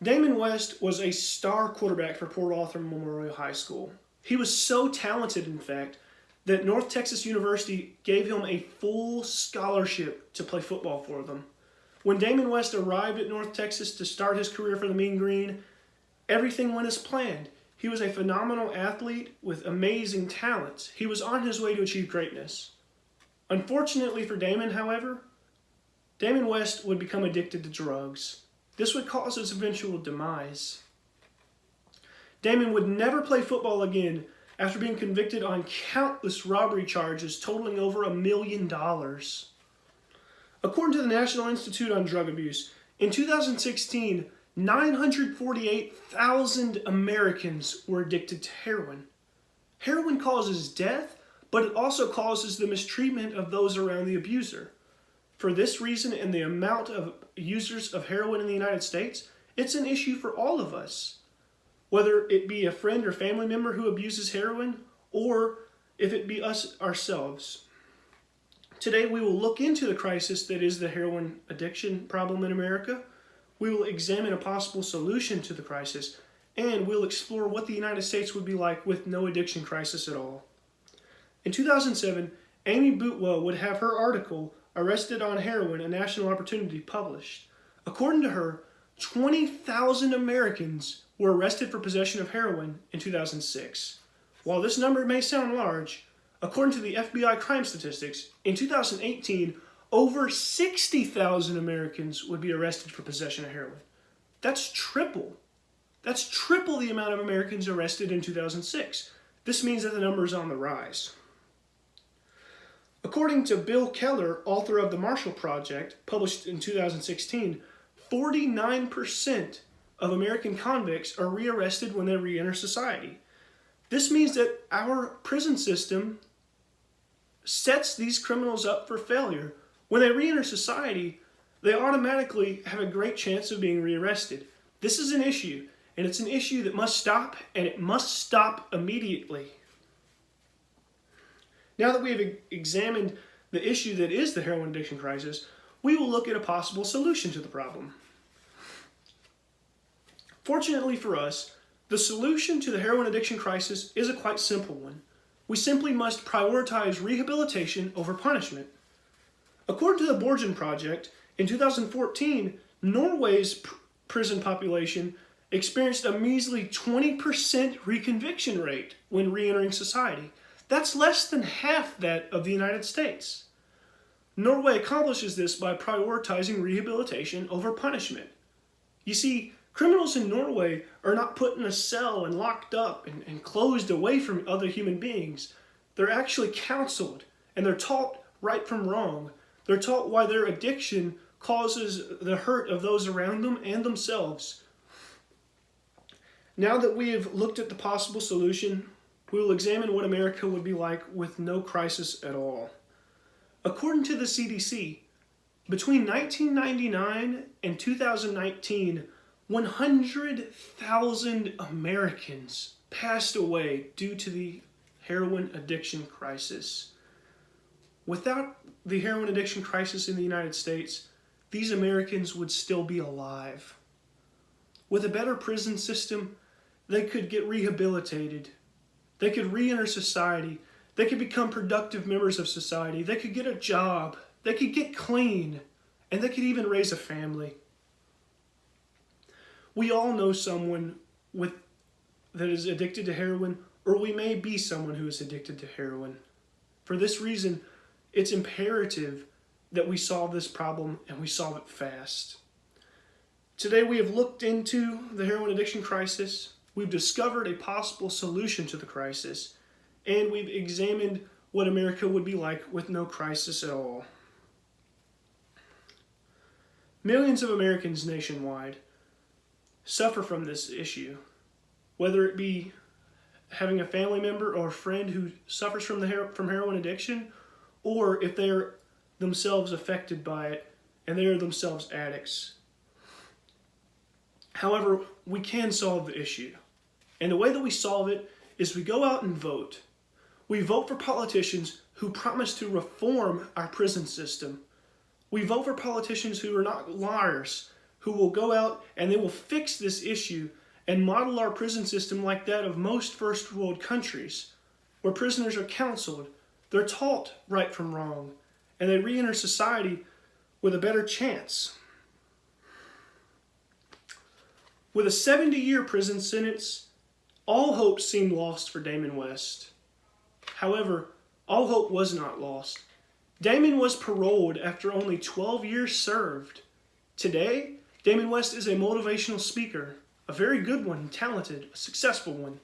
Damon West was a star quarterback for Port Arthur Memorial High School. He was so talented, in fact, that North Texas University gave him a full scholarship to play football for them. When Damon West arrived at North Texas to start his career for the Mean Green, everything went as planned. He was a phenomenal athlete with amazing talents. He was on his way to achieve greatness. Unfortunately for Damon, however, Damon West would become addicted to drugs. This would cause his eventual demise. Damon would never play football again after being convicted on countless robbery charges totaling over $1 million. According to the National Institute on Drug Abuse, in 2016, 948,000 Americans were addicted to heroin. Heroin causes death, but it also causes the mistreatment of those around the abuser. For this reason and the amount of users of heroin in the United States, it's an issue for all of us. Whether it be a friend or family member who abuses heroin, or if it be us ourselves. Today we will look into the crisis that is the heroin addiction problem in America. We will examine a possible solution to the crisis, and we'll explore what the United States would be like with no addiction crisis at all. In 2007, Amy Bootwell would have her article, Arrested on Heroin, a National Opportunity, published. According to her, 20,000 Americans were arrested for possession of heroin in 2006. While this number may sound large, according to the FBI crime statistics, in 2018, over 60,000 Americans would be arrested for possession of heroin. That's triple. That's triple the amount of Americans arrested in 2006. This means that the number is on the rise. According to Bill Keller, author of The Marshall Project, published in 2016, 49% of American convicts are rearrested when they re-enter society. This means that our prison system sets these criminals up for failure. When they re-enter society, they automatically have a great chance of being rearrested. This is an issue, and it's an issue that must stop, and it must stop immediately. Now that we have examined the issue that is the heroin addiction crisis, we will look at a possible solution to the problem. Fortunately for us, the solution to the heroin addiction crisis is a quite simple one. We simply must prioritize rehabilitation over punishment. According to the Borgen Project, in 2014, Norway's prison population experienced a measly 20% reconviction rate when re-entering society. That's less than half that of the United States. Norway accomplishes this by prioritizing rehabilitation over punishment. You see, criminals in Norway are not put in a cell and locked up and closed away from other human beings. They're actually counseled, and they're taught right from wrong. They're taught why their addiction causes the hurt of those around them and themselves. Now that we have looked at the possible solution, we will examine what America would be like with no crisis at all. According to the CDC, between 1999 and 2019, 100,000 Americans passed away due to the heroin addiction crisis. Without the heroin addiction crisis in the United States, these Americans would still be alive. With a better prison system, they could get rehabilitated. They could re-enter society. They could become productive members of society. They could get a job. They could get clean. And they could even raise a family. We all know someone that is addicted to heroin, or we may be someone who is addicted to heroin. For this reason, it's imperative that we solve this problem and we solve it fast. Today we have looked into the heroin addiction crisis. We've discovered a possible solution to the crisis, and we've examined what America would be like with no crisis at all. Millions of Americans nationwide suffer from this issue, whether it be having a family member or a friend who suffers from heroin addiction, or if they are themselves affected by it and they are themselves addicts. However, we can solve the issue. And the way that we solve it is we go out and vote. We vote for politicians who promise to reform our prison system. We vote for politicians who are not liars, who will go out and they will fix this issue and model our prison system like that of most first world countries, where prisoners are counseled, they're taught right from wrong, and they re-enter society with a better chance. With a 70-year prison sentence, all hope seemed lost for Damon West. However, all hope was not lost. Damon was paroled after only 12 years served. Today, Damon West is a motivational speaker, a very good one, talented, a successful one.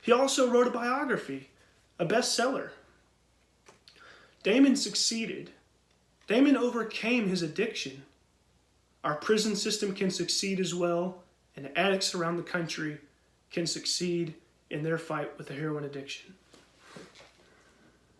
He also wrote a biography, a bestseller. Damon succeeded. Damon overcame his addiction. Our prison system can succeed as well, and addicts around the country can succeed in their fight with the heroin addiction.